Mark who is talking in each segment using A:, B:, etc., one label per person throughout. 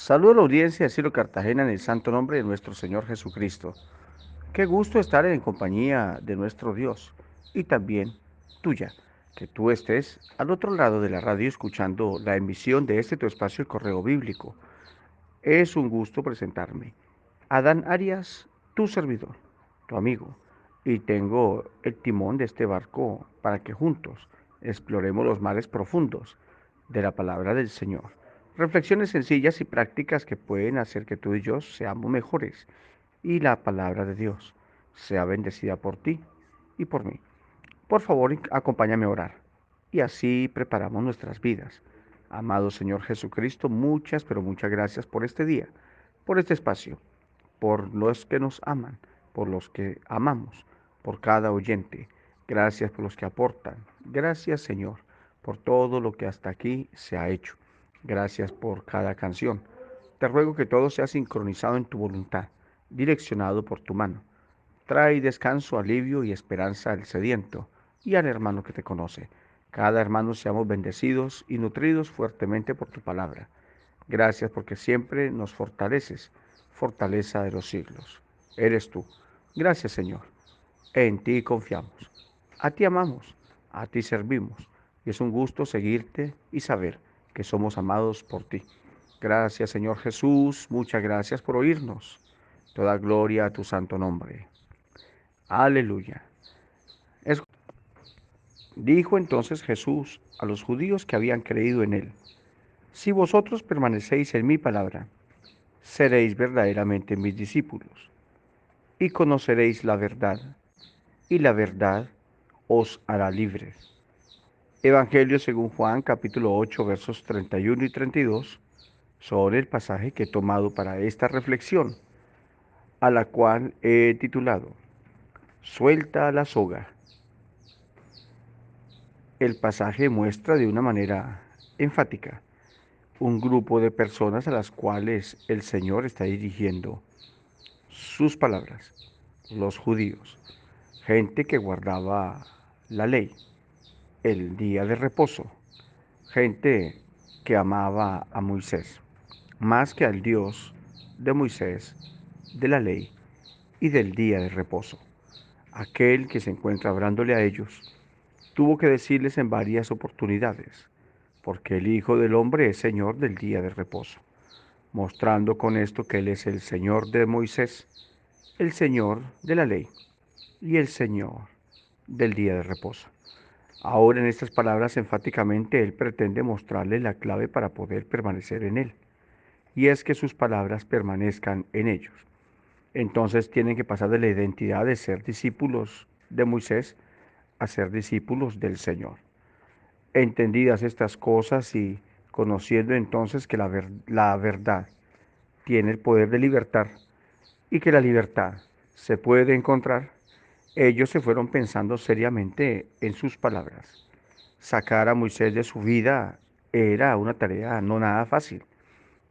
A: Saludo a la audiencia de Ciro Cartagena en el santo nombre de nuestro Señor Jesucristo. Qué gusto estar en compañía de nuestro Dios y también tuya, que tú estés al otro lado de la radio escuchando la emisión de este tu espacio, el Correo Bíblico. Es un gusto presentarme. Adán Arias, tu servidor, tu amigo, y tengo el timón de este barco para que juntos exploremos los mares profundos de la palabra del Señor. Reflexiones sencillas y prácticas que pueden hacer que tú y yo seamos mejores y la palabra de Dios sea bendecida por ti y por mí. Por favor, acompáñame a orar y así preparamos nuestras vidas. Amado Señor Jesucristo, muchas, pero muchas gracias por este día, por este espacio, por los que nos aman, por los que amamos, por cada oyente. Gracias por los que aportan. Gracias, Señor, por todo lo que hasta aquí se ha hecho. Gracias por cada canción. Te ruego que todo sea sincronizado en tu voluntad, direccionado por tu mano. Trae descanso, alivio y esperanza al sediento y al hermano que te conoce. Cada hermano seamos bendecidos y nutridos fuertemente por tu palabra. Gracias porque siempre nos fortaleces, fortaleza de los siglos. Eres tú. Gracias, Señor. En ti confiamos. A ti amamos, a ti servimos. Y es un gusto seguirte y saber que somos amados por ti. Gracias, Señor Jesús. Muchas gracias por oírnos. Toda gloria a tu santo nombre. Aleluya. Es- Dijo entonces Jesús a los judíos que habían creído en él: Si vosotros permanecéis en mi palabra, seréis verdaderamente mis discípulos, y conoceréis la verdad, y la verdad os hará libres. Evangelio según Juan, capítulo 8, versos 31 y 32, son el pasaje que he tomado para esta reflexión, a la cual he titulado Suelta la soga. El pasaje muestra de una manera enfática un grupo de personas a las cuales el Señor está dirigiendo sus palabras, los judíos, gente que guardaba la ley, el día de reposo, gente que amaba a Moisés, más que al Dios de Moisés, de la ley y del día de reposo. Aquel que se encuentra hablándole a ellos tuvo que decirles en varias oportunidades, porque el Hijo del Hombre es Señor del día de reposo, mostrando con esto que Él es el Señor de Moisés, el Señor de la ley y el Señor del día de reposo. Ahora en estas palabras enfáticamente Él pretende mostrarle la clave para poder permanecer en Él, y es que sus palabras permanezcan en ellos. Entonces tienen que pasar de la identidad de ser discípulos de Moisés a ser discípulos del Señor. Entendidas estas cosas y conociendo entonces que la verdad tiene el poder de libertar y que la libertad se puede encontrar, ellos se fueron pensando seriamente en sus palabras. Sacar a Moisés de su vida era una tarea no nada fácil,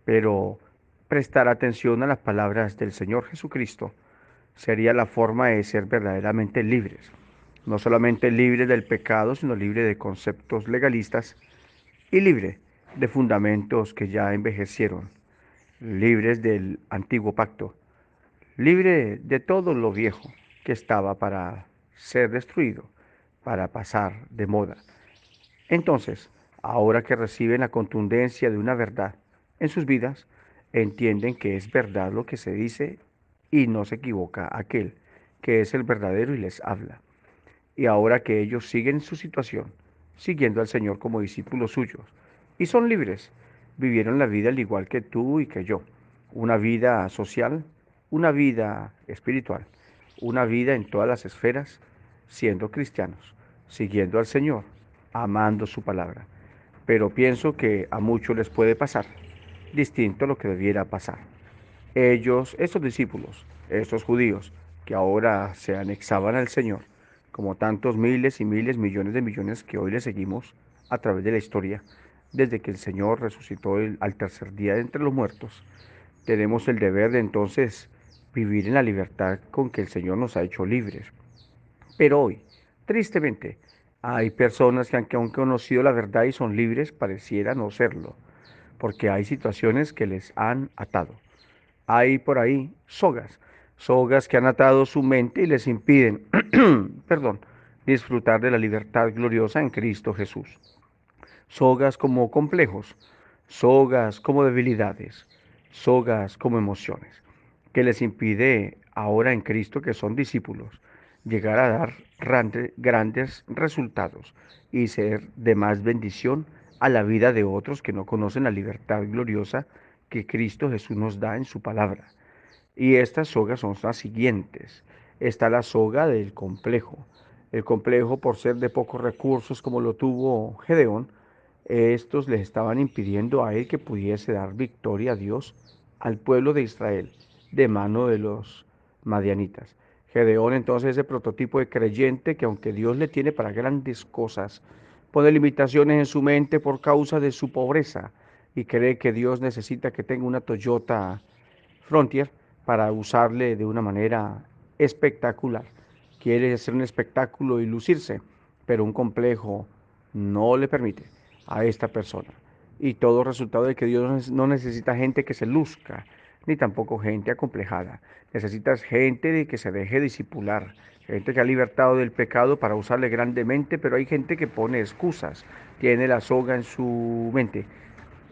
A: pero prestar atención a las palabras del Señor Jesucristo sería la forma de ser verdaderamente libres. No solamente libre del pecado, sino libre de conceptos legalistas y libre de fundamentos que ya envejecieron, libres del antiguo pacto, libre de todo lo viejo que estaba para ser destruido, para pasar de moda. Entonces, ahora que reciben la contundencia de una verdad en sus vidas, entienden que es verdad lo que se dice y no se equivoca aquel que es el verdadero y les habla. Y ahora que ellos siguen su situación, siguiendo al Señor como discípulos suyos, y son libres, vivieron la vida al igual que tú y que yo, una vida social, una vida espiritual, una vida en todas las esferas, siendo cristianos, siguiendo al Señor, amando su palabra. Pero pienso que a muchos les puede pasar distinto a lo que debiera pasar. Ellos, estos discípulos, estos judíos, que ahora se anexaban al Señor, como tantos miles y miles, millones de millones que hoy le seguimos a través de la historia, desde que el Señor resucitó al tercer día de entre los muertos, tenemos el deber de entonces vivir en la libertad con que el Señor nos ha hecho libres. Pero hoy, tristemente, hay personas que aunque han conocido la verdad y son libres, pareciera no serlo, porque hay situaciones que les han atado. Hay por ahí sogas, sogas que han atado su mente y les impiden, perdón, disfrutar de la libertad gloriosa en Cristo Jesús. Sogas como complejos, sogas como debilidades, sogas como emociones, que les impide ahora en Cristo, que son discípulos, llegar a dar grandes resultados y ser de más bendición a la vida de otros que no conocen la libertad gloriosa que Cristo Jesús nos da en su palabra. Y estas sogas son las siguientes. Está la soga del complejo. El complejo, por ser de pocos recursos como lo tuvo Gedeón, estos les estaban impidiendo a él que pudiese dar victoria a Dios al pueblo de Israel de mano de los madianitas. Gedeón entonces es el prototipo de creyente que aunque Dios le tiene para grandes cosas, pone limitaciones en su mente por causa de su pobreza y cree que Dios necesita que tenga una Toyota Frontier para usarle de una manera espectacular. Quiere hacer un espectáculo y lucirse, pero un complejo no le permite a esta persona. Y todo resultado de que Dios no necesita gente que se luzca, ni tampoco gente acomplejada. Necesitas gente de que se deje disipular, gente que ha libertado del pecado para usarle grandemente, pero hay gente que pone excusas, tiene la soga en su mente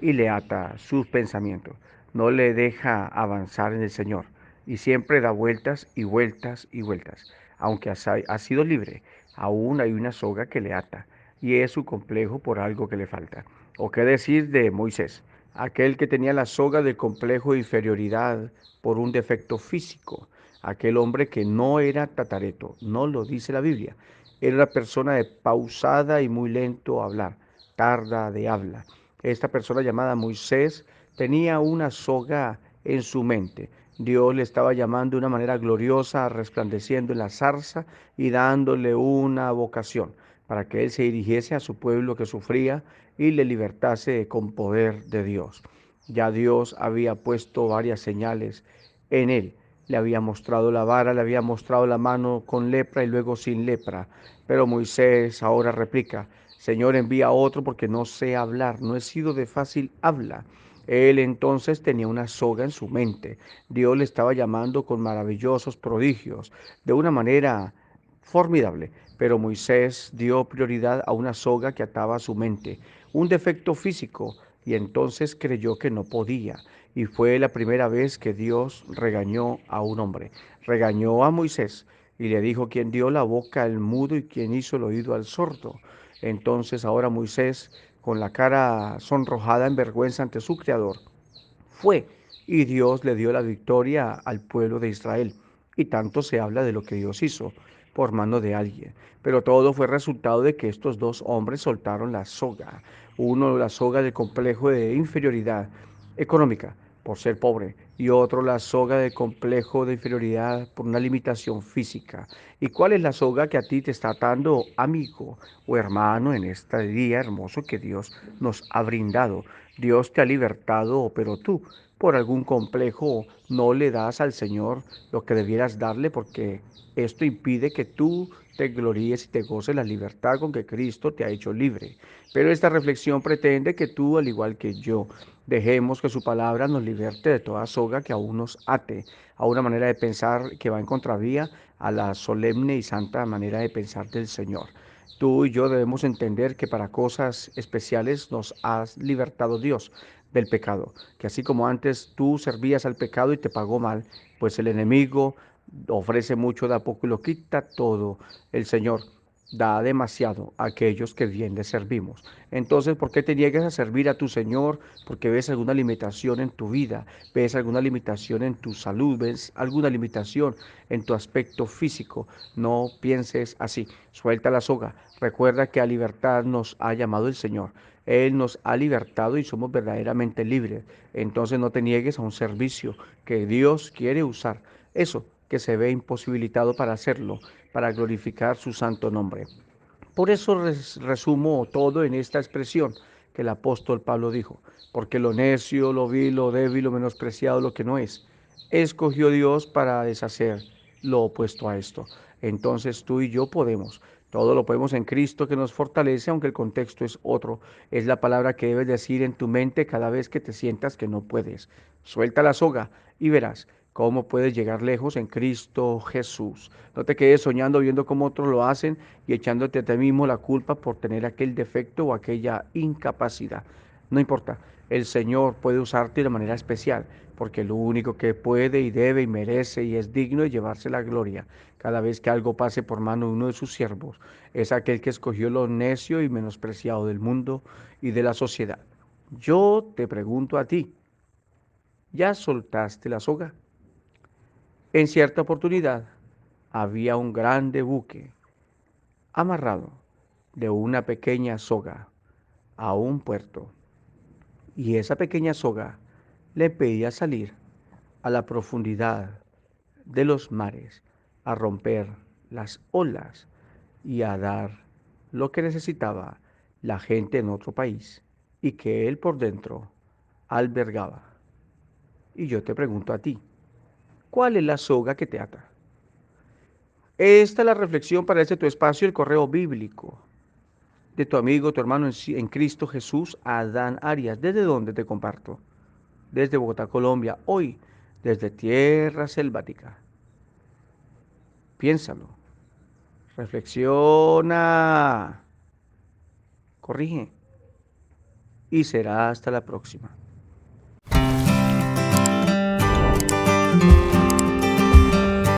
A: y le ata sus pensamientos, no le deja avanzar en el Señor y siempre da vueltas y vueltas y vueltas. Aunque ha sido libre, aún hay una soga que le ata y es su complejo por algo que le falta. ¿O qué decir de Moisés? Aquel que tenía la soga del complejo de inferioridad por un defecto físico, aquel hombre que no era tatareto, no lo dice la Biblia, era una persona de pausada y muy lento hablar, tarda de habla. Esta persona llamada Moisés tenía una soga en su mente. Dios le estaba llamando de una manera gloriosa, resplandeciendo en la zarza y dándole una vocación para que él se dirigiese a su pueblo que sufría y le libertase con poder de Dios. Ya Dios había puesto varias señales en él. Le había mostrado la vara, le había mostrado la mano con lepra y luego sin lepra. Pero Moisés ahora replica, Señor, envía a otro porque no sé hablar, no he sido de fácil habla. Él entonces tenía una soga en su mente. Dios le estaba llamando con maravillosos prodigios, de una manera formidable. Pero Moisés dio prioridad a una soga que ataba su mente, un defecto físico, y entonces creyó que no podía. Y fue la primera vez que Dios regañó a un hombre. Regañó a Moisés y le dijo, ¿quién dio la boca al mudo y quién hizo el oído al sordo? Entonces ahora Moisés, con la cara sonrojada en vergüenza ante su Creador, fue y Dios le dio la victoria al pueblo de Israel. Y tanto se habla de lo que Dios hizo por mano de alguien. Pero todo fue resultado de que estos dos hombres soltaron la soga. Uno la soga del complejo de inferioridad económica por ser pobre y otro la soga del complejo de inferioridad por una limitación física. ¿Y cuál es la soga que a ti te está atando, amigo o hermano, en este día hermoso que Dios nos ha brindado? Dios te ha libertado, pero tú por algún complejo no le das al Señor lo que debieras darle porque esto impide que tú te gloríes y te goces la libertad con que Cristo te ha hecho libre. Pero esta reflexión pretende que tú, al igual que yo, dejemos que su palabra nos liberte de toda soga que aún nos ate, a una manera de pensar que va en contravía a la solemne y santa manera de pensar del Señor. Tú y yo debemos entender que para cosas especiales nos ha libertado Dios del pecado, que así como antes tú servías al pecado y te pagó mal, pues el enemigo ofrece mucho, da poco y lo quita todo. El Señor da demasiado a aquellos que bien le servimos. Entonces, ¿por qué te niegas a servir a tu Señor? Porque ves alguna limitación en tu vida, ves alguna limitación en tu salud, ves alguna limitación en tu aspecto físico. No pienses así. Suelta la soga. Recuerda que a libertad nos ha llamado el Señor. Él nos ha libertado y somos verdaderamente libres. Entonces no te niegues a un servicio que Dios quiere usar. Eso que se ve imposibilitado para hacerlo, para glorificar su santo nombre. Por eso resumo todo en esta expresión que el apóstol Pablo dijo, porque lo necio, lo vil, lo débil, lo menospreciado, lo que no es, escogió Dios para deshacer lo opuesto a esto. Entonces tú y yo podemos. Todo lo podemos en Cristo que nos fortalece, aunque el contexto es otro. Es la palabra que debes decir en tu mente cada vez que te sientas que no puedes. Suelta la soga y verás cómo puedes llegar lejos en Cristo Jesús. No te quedes soñando viendo cómo otros lo hacen y echándote a ti mismo la culpa por tener aquel defecto o aquella incapacidad. No importa, el Señor puede usarte de manera especial, porque lo único que puede y debe y merece y es digno de llevarse la gloria cada vez que algo pase por mano de uno de sus siervos, es aquel que escogió lo necio y menospreciado del mundo y de la sociedad. Yo te pregunto a ti, ¿ya soltaste la soga? En cierta oportunidad había un grande buque amarrado de una pequeña soga a un puerto, y esa pequeña soga le pedía salir a la profundidad de los mares, a romper las olas y a dar lo que necesitaba la gente en otro país y que él por dentro albergaba. Y yo te pregunto a ti, ¿cuál es la soga que te ata? Esta es la reflexión para este tu espacio, el correo bíblico de tu amigo, tu hermano en Cristo Jesús, Adán Arias. ¿Desde dónde te comparto? Desde Bogotá, Colombia, hoy, desde tierra selvática. Piénsalo, reflexiona, corrige y será hasta la próxima.